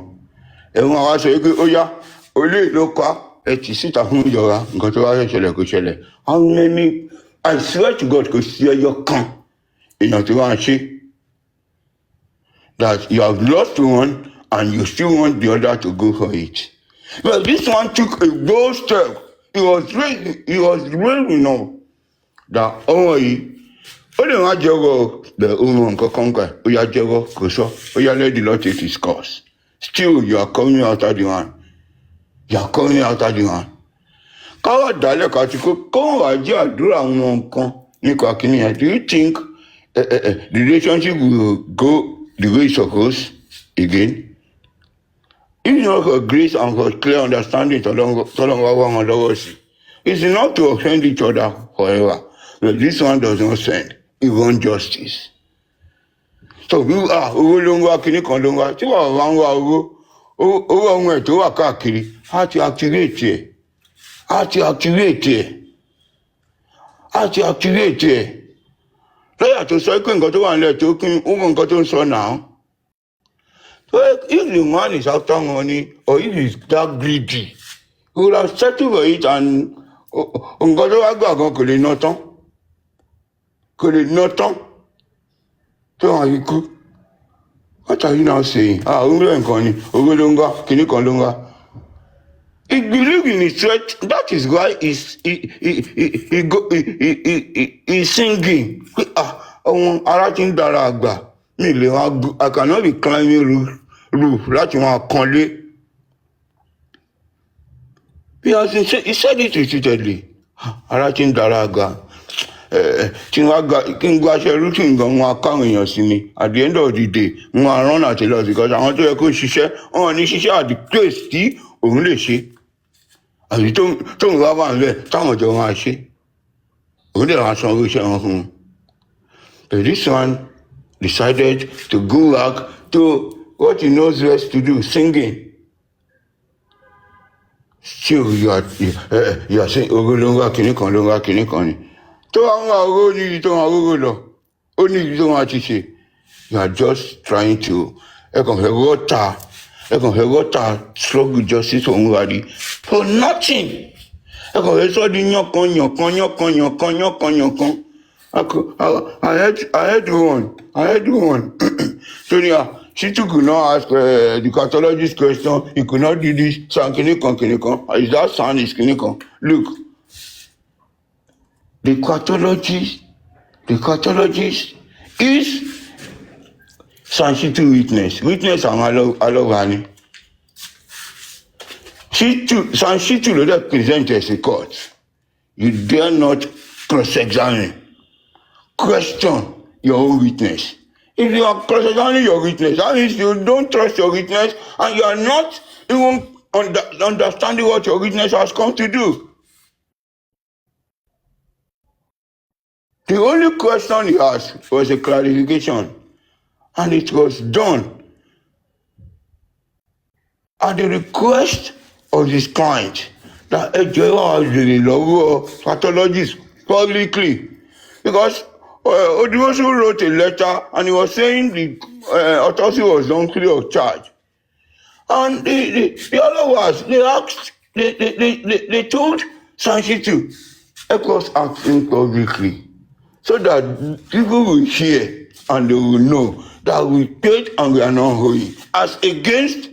Ẹ̀wọ̀n àwa sọ pé ó yá olè ló pa ẹ tì síta fún ìjọba nǹkan tó wá ṣẹlẹ̀ kó ṣẹlẹ̀. How many I swear to God kò sí ẹyọ kan èèyàn tó wá ṣe that you have lost one and you still want the other to go for it. But this one took a bold step. He was brave enough that ọmọ yìí ó lè má jẹ́wọ́ bẹ̀ ohun nǹkan kan gbà ó yá jẹ́wọ́ kò sọ ó yá let the Lord take his course. Still you are coming after the one. Káwọ́ dálẹ̀ ká ti kó kóhùn wá jẹ́ àdúrà àwọn nǹkan nípa kìíní yẹn. Do you think the relationship will go the way it's supposed again? If not for grace and for clear understanding tọ́lọ́run wá wá wọn lọ́wọ́ sí. It's enough to offend each other forever. But this one does not send even justice. So owó ló ń wá kíní kan ló ń wá tí wàá wá ń wá owó ohun ẹ̀ tó wà káàkiri á ti activate ẹ̀ lọ́yà tó sọ pé nǹkan tó wà nílẹ̀ tó kí ohun nǹkan tó ń sọ náà. So if the man is after money or if he is that greedy he would have settled for it and nǹkan tó wá gbà gan kò lè ná tán tó wọn yìí kú. What are you now saying? Òwúrọ̀ nǹkan ni owó ló ń wá kíní kan ló ń wá. He believe in his threat. That is why he's singing. Ọmọ ara ti ń dára àgbà mi lè wá I cannot be climbing roof láti wọn kanlé. He said it repeatedly. Ara ti ń dára àgbà. Tí kí n gbàṣẹ routine gan wọn akáwọn èèyàn sí ni at the end of the day wọn á rán àti lọ because àwọn tó yẹ kó ṣiṣẹ́ wọn ní ṣiṣẹ́ at the place tí òun lè ṣe àbí tóun bá wà níbẹ̀ táwọn ọjọ́ wọn á ṣe òun lè wá san owó iṣẹ́ wọn fún un. But this one decided to go back to what he knows best to do, singing. still you are saying ogolonga kinikan longa kinikan ni. Tó àwọn àrò ní tó àwọn àrò lọ, ó ní ibi tó wọn ti ṣe. You are just trying to ẹ kàn fẹ́ rọ́ta struggle justice for Mohbad for nothing. Ẹ kàn fẹ́ sọ di yànkan. I had one. So yeah, she could not ask the cardiologist question. He could not do this. San kinikan. Is that sound is kinikan? Look, the cardiologist is Sanshitu witness àwọn alọ́wani. Sanshitu ló dẹ̀ present as a court. You dare not cross-examine. Question your own witness. If you are cross-examining your witness, that means you don't trust your witness and you are not even understanding what your witness has come to do. The only question he asked was a clarification, and it was done at the request of his client that a pathologist publicly, because Odiwosu wrote a letter and he was saying the autopsy was done free of charge. And the other was, they told Sanshitu, let us ask him publicly so that people will hear and they will know that we paid and we are not owing, as against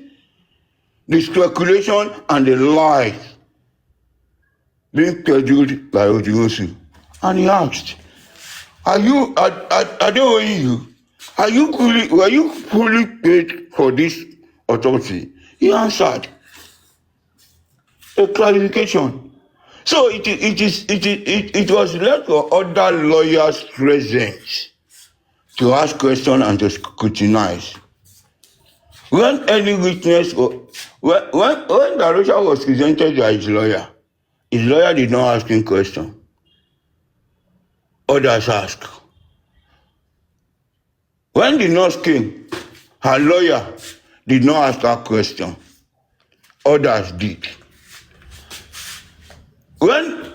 the speculation and the lies being peddled by Odiwosu. And he asked, are they owing you? Were you fully paid for this autopsy? He answered, a clarification. So it was left for other lawyers present to ask questions and to scrutinize. When any witness, when Darusha was presented by his lawyer did not ask him question. Others asked. When the nurse came, her lawyer did not ask her question. Others did. When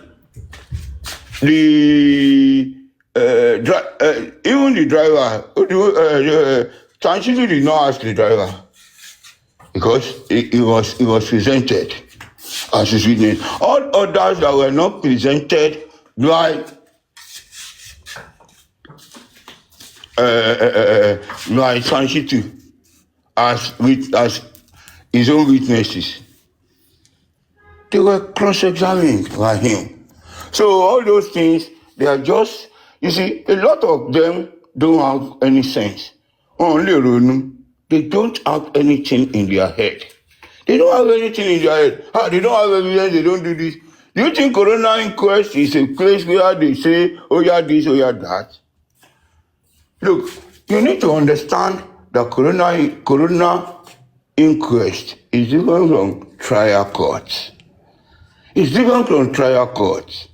even the driver, Sanshitu did not ask the driver because he was presented as his witness. All others that were not presented by Sanshitu as his own witnesses, they were cross-examined by him. So all those things, they are just, you see, a lot of them don't have any sense. They don't have anything in their head. They don't have anything in their head. They don't have evidence, they don't do this. Do you think Corona Inquest is a place where they say, oh yeah, this, oh yeah, that? Look, you need to understand that Corona Inquest is different from trial courts. It's different from trial courts.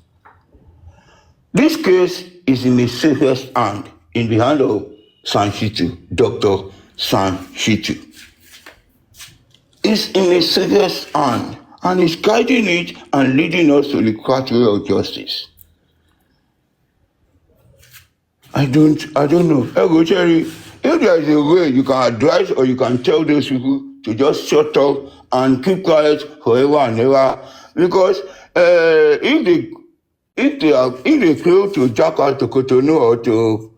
This case is in the safest hand, in the hand of Sanshitu, Dr. Sanshitu. It's in the safest hand, and he's guiding it and leading us to the pathway of justice. I don't know. Ego Cherry, if there is a way you can advise or you can tell those people to just shut up and keep quiet forever and ever, because if they fail to jack out to Cotonou or to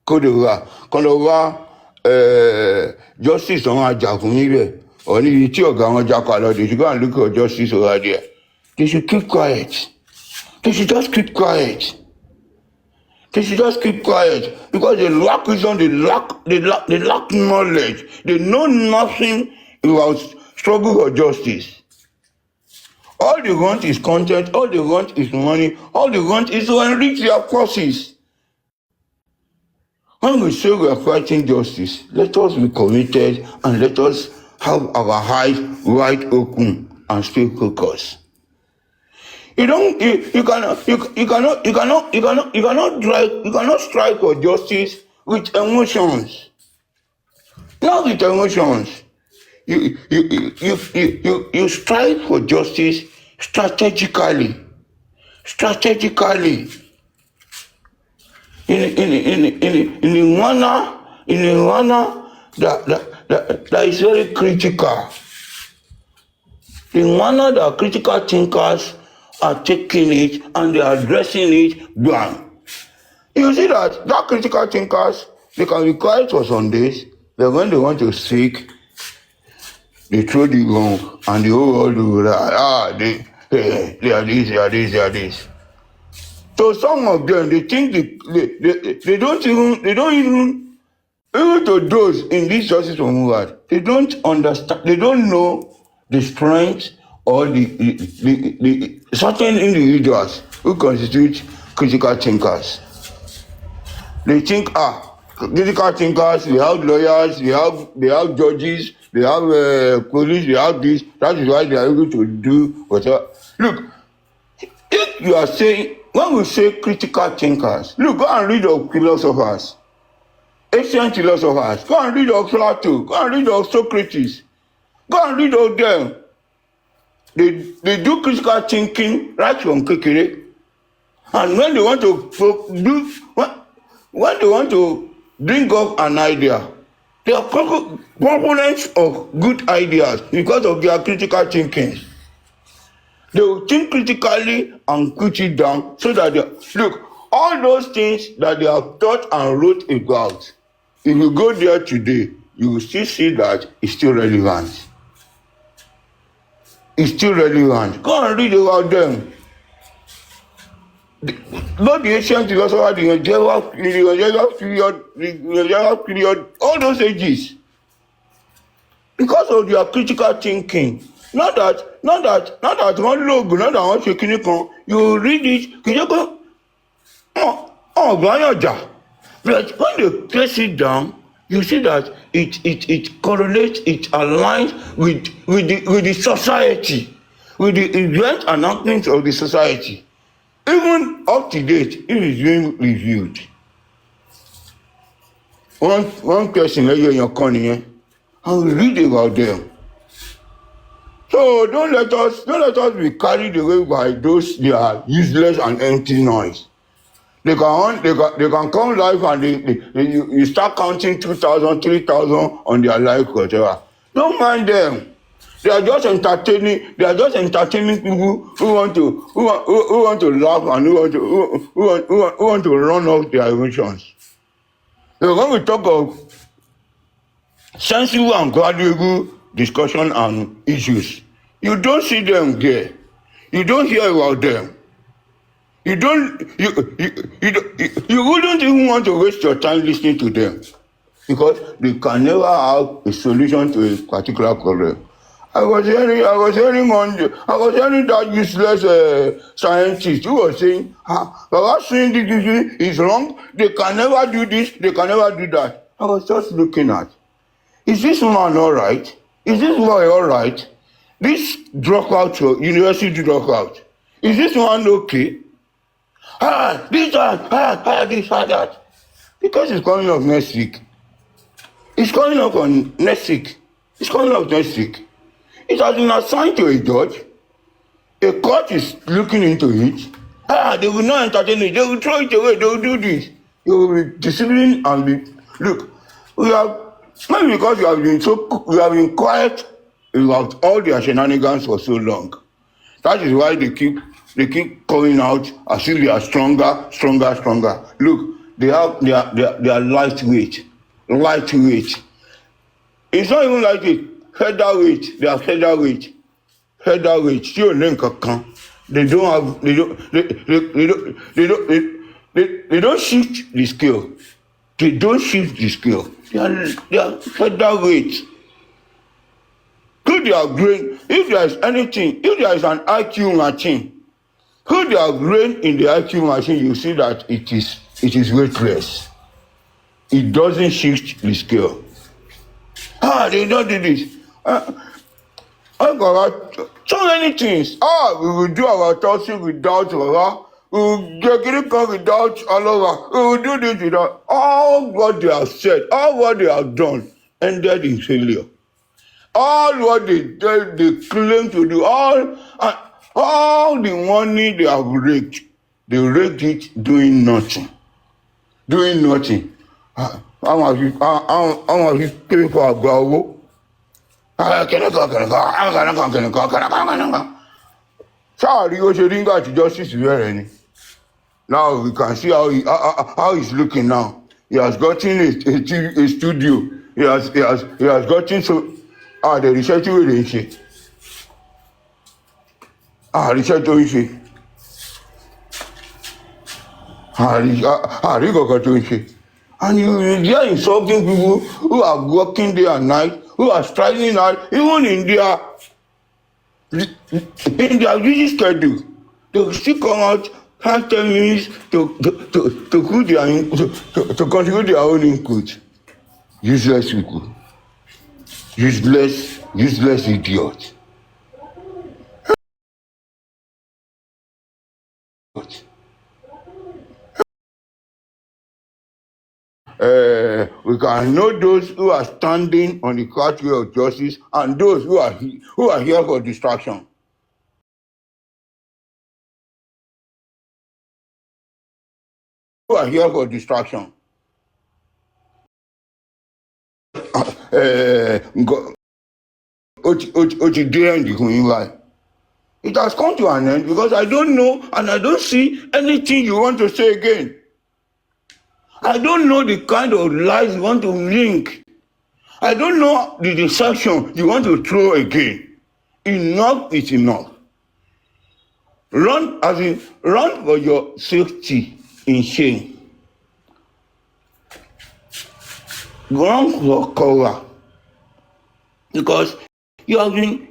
Côte d'Ivoire, justice on ajà fún níbẹ̀, or níbi tí ọ̀gá wọn jápa lọ, they should go and look for justice over there. They should keep quiet. They should just keep quiet. They should just keep quiet because they lack wisdom, they lack knowledge. They know nothing about struggle for justice. All they want is content, all they want is money, all they want is to enrich their causes. When we say we are fighting justice, let us be committed and let us have our eyes wide open and stay focused. You cannot strike for justice with emotions. Not with emotions. you strive for justice strategically, in a manner that is very critical. The manner that critical thinkers are taking it and they are addressing it, bang. You see that critical thinkers, they can be quiet for some days, but when they want to speak, they throw the gong and the whole world will they are this. So some of them, they think they don't even to those in this justice for Mohbad, they don't understand, they don't know the strength or the certain individuals who constitute critical thinkers. They think, critical thinkers, we have lawyers, they have judges, they have police, they have this. That is why they are able to do whatever. Look, if you are saying, when we say critical thinkers, look, go and read of philosophers, ancient philosophers. Go and read of Plato. Go and read of Socrates. Go and read of them. They do critical thinking right from kékeré. And when they want to when they want to bring up an idea, they are proponents of good ideas because of their critical thinking. They will think critically and put it down so that look, all those things that they have thought and wrote about, if you go there today, you will still see that it's still relevant. It's still relevant. Go and read about them. Not the ancient philosopher, the medieval period, all those ages. Because of their critical thinking. Not that one logo, not that one shaking, you read it, you go, but when they place it down, you see that it correlates, it aligns with the society, with the event announcements of the society. Even up to date, it is being reviewed. One person like you in your corner, and we read about them. So don't let us be carried away by those they are useless and empty noise. They can come live and you start counting 2,000, 3,000 on their live whatever. Don't mind them. They are just entertaining. They are just entertaining people who want to laugh and who want to run off their emotions. So when we talk of sensible and valuable discussion and issues, you don't see them there. You don't hear about them. You wouldn't even want to waste your time listening to them because they can never have a solution to a particular problem. I was hearing that useless scientist who was saying, Baba saying this is wrong. They can never do this. They can never do that. I was just looking at, is this man all right? Is this boy all right? This dropout, university dropout, is this one okay? This, that. Because it's coming up next week. It's coming up on next week. It's coming up next week. It has been assigned to a judge. A court is looking into it. They will not entertain it. They will throw it away. They will do this. They will be disciplined and be. Look, maybe because we have been quiet about all their shenanigans for so long. That is why they keep coming out as if they are stronger. Look, they are lightweight. It's not even lightweight. Featherweight. They are featherweight. Still name kankan. They don't shift the scale. They are featherweight. Could they have grain? If there is an IQ machine, could they have grain in the IQ machine? You see that it is weightless. It doesn't shift the scale. They don't do this. So many things. We will do our tossing without Baba. We will get come without Alova. We will do this without. All what they have said, all what they have done ended in failure. All what they claim to do, all the money they have raked, they raked it doing nothing. Doing nothing. Àwọn àfi pay for àgbà owó. Kẹ̀nẹ́kan. Sáàrí ó ṣe rí nígbà tí justice bẹ̀rẹ̀ ni. Now we can see how he's looking now. He has gotten a studio. He has gotten so. The research wey dey ṣe. Research tó ń ṣe. Rí kankan tó ń ṣe. And you are insulting people who are working day and night, who are striving hard, even in their busy schedule. They still come out 10 minutes to contribute their own input. Useless people. Useless idiots. We can know those who are standing on the pathway of justice and those who are here for distraction. Who are here for distraction. It has come to an end because I don't know and I don't see anything you want to say again. I don't know the kind of lies you want to link. I don't know the deception you want to throw again. Enough is enough. Run for your safety in shame. Run for cover. Because you have been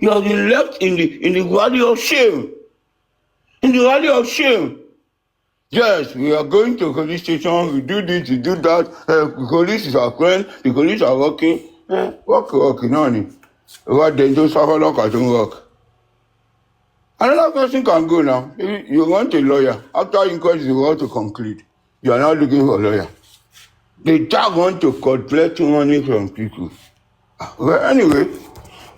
left in the valley of shame. In the valley of shame. Yes, we are going to police station, we do this, we do that. The police is our friend, the police are working. Working on it. What they do, suffer like I don't work. Another person can go now. If you want a lawyer, after inquest you want to conclude. You are not looking for a lawyer. They just want to collect money from people. Well, anyway,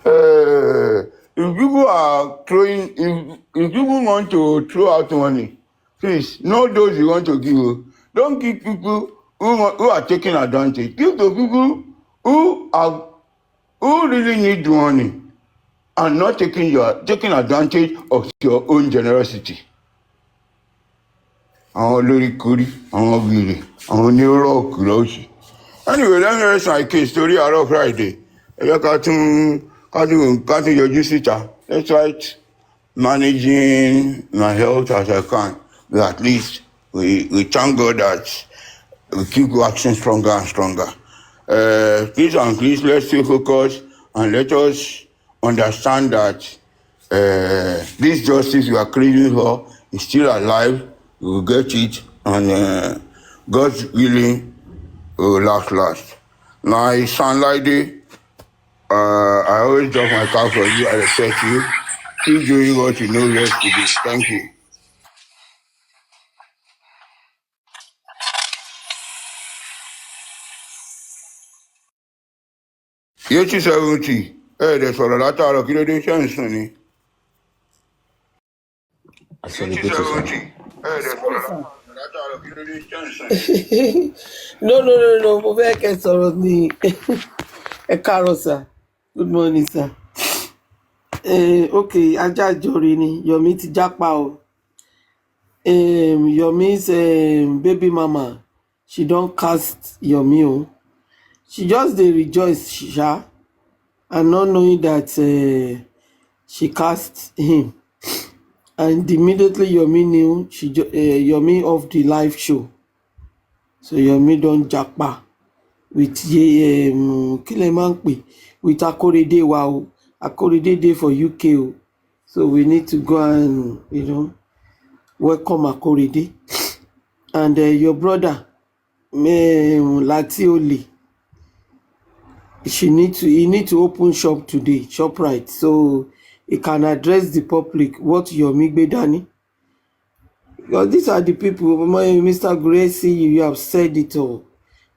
if people are throwing, if people want to throw out money, please know those you want to give. Don't give people who are taking advantage. Give to people who really need money and not taking advantage of your own generosity. Àwọn olórí kórí, àwọn wèrè, àwọn onírọ̀ òkúrọ̀ òsì. Anyway, let me rest my case torí àárọ̀ Friday. Ẹ jẹ́ ká tún yọjú síta. Let's try managing my health as I can. But at least we thank God that we keep waxing stronger and stronger. Please let's stay focused and let us understand that this justice we are craving for is still alive. We will get it, and God's willing will last. Now, sunlight day. I always drop my car for you. I respect you. Keep doing what you know best to do. Thank you. Yétí 70 ẹ̀ẹ́dẹ̀ sọ̀rọ̀ látàárọ̀ kí ló dé ṣe ń sùn ni. Yétí 70 ẹ̀ẹ́dẹ̀ sọ̀rọ̀ látàárọ̀ kí ló dé ṣe ń sùn ni. No, mo fẹ́ kẹ́ sọ̀rọ̀ ní ẹ káàárọ̀ sir, good morning sir. Okay, ajá ìjọre ni Yomi ti jápa o. Yomi's baby mama, she don cast Yomi o. She just dey rejoice sha, and not knowing that she cast him. And immediately Yomi knew, Yomi off the live show. So Yomi don japa with kí lẹ máa ń pè, with Akorede wa o. Akorede dey for UK o. So we need to go and welcome Akorede. And your brother Lati Ole, he need to open shop today, ShopRite, so he can address the public what Yomi gbé dání. Because these are the people, Mr. Gracie, you have said it all.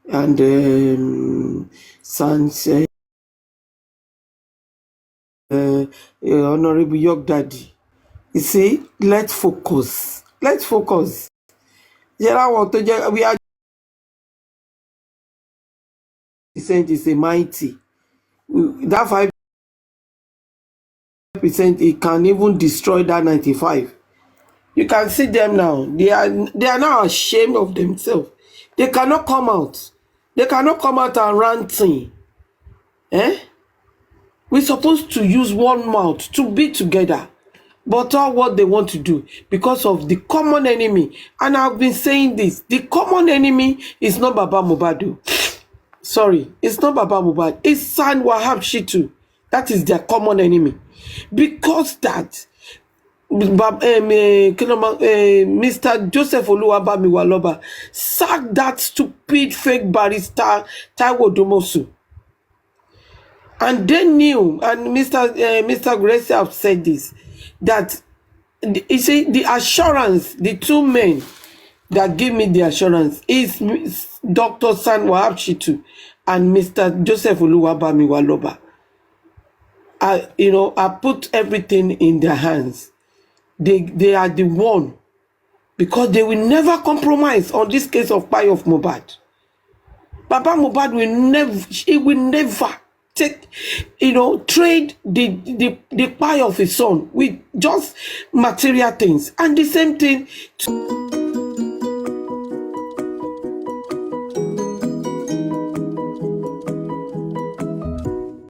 And Sans Honorable York Daddy. You see, let's focus. Let's focus. We are 5% is a mighty. That 5%, it can even destroy that 95. You can see them now. They are now ashamed of themselves. They cannot come out. They cannot come out and ranting. We're supposed to use one mouth to be together. But all what they want to do because of the common enemy. And I've been saying this. The common enemy is not Baba Mohbad. Sorry, it's not Baba Mohbad. It's San Wahab Shitu. That is their common enemy. Because that Mr. Joseph Oluwabamiwaloba sacked that stupid fake barrister Taiwo Domosu. And they knew, and Mr. Gracie have said this, that you see the assurance, the two men that give me the assurance is Dr. San Wahab Shitu and Mr. Joseph Oluwabamiwaloba. I put everything in their hands. They are the one, because they will never compromise on this case of pie of Mohbad. Baba Mohbad will never take, trade the pie of his son with just material things. And the same thing